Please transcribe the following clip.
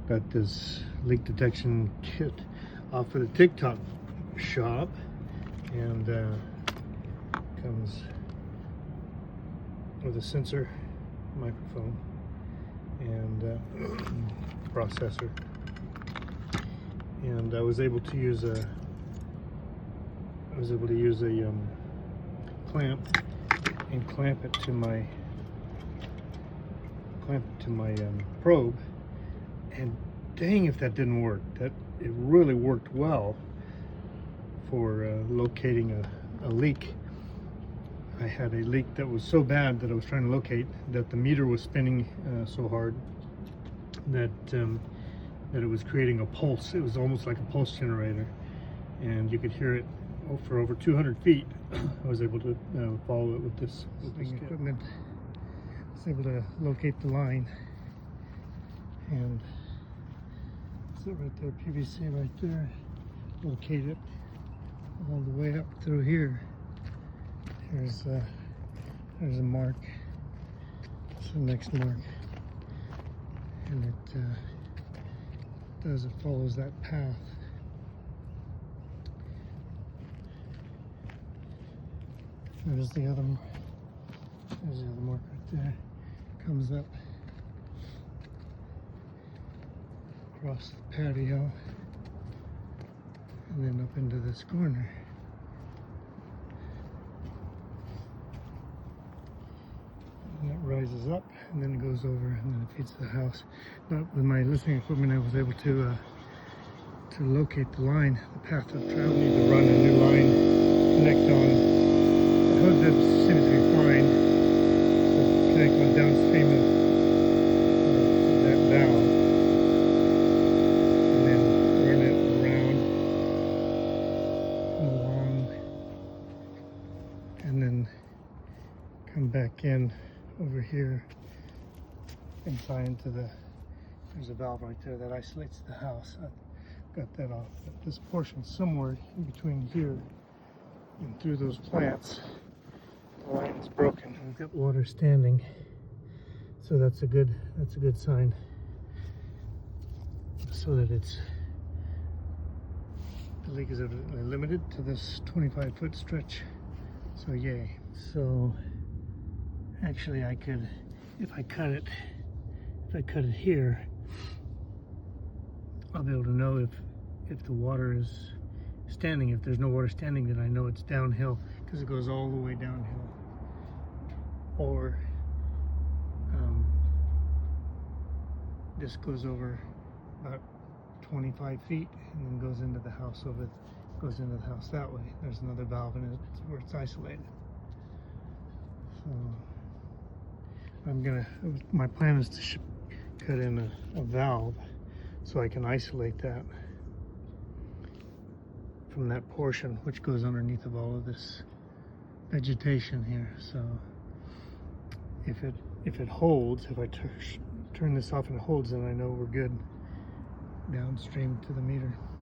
Got this leak detection kit off of the TikTok shop, and comes with a sensor, microphone, and processor. And I was able to use a clamp and clamp it to my probe, and dang if that didn't work. That it really worked well for locating a leak. I had a leak that was so bad that I was trying to locate that the meter was spinning so hard that that it was creating a pulse. It was almost like a pulse generator, and you could hear it for over 200 feet. I was able to follow it with this equipment. I was able to locate the line, and it's right there, PVC right there. Locate it all the way up through here. There's a mark. It's the next mark, and it follows that path. There's the other mark right there. Comes up across the patio and then up into this corner. And it rises up and then it goes over and then it feeds the house. But with my listening equipment, I was able to locate the line, the path of travel. I need to run a new line, connect on. The hose seems to be fine. So connect on downstream of that valve, and then run it around and along, and then come back in over here and tie into there's a valve right there that isolates the house. I've got that off. But this portion somewhere in between here and through those plants, the line is broken. We've got water standing, so that's a good sign. So that the leak is evidently limited to this 25-foot stretch. So yay. So actually, I could, if I cut it here, I'll be able to know if the water is standing. If there's no water standing, then I know it's downhill, because it goes all the way downhill. Or this goes over about 25 feet and then goes into the house that way. There's another valve in it where it's isolated. So my plan is to cut in a valve so I can isolate that from that portion which goes underneath of all of this vegetation here. So if it holds, if I turn this off and it holds, then I know we're good downstream to the meter.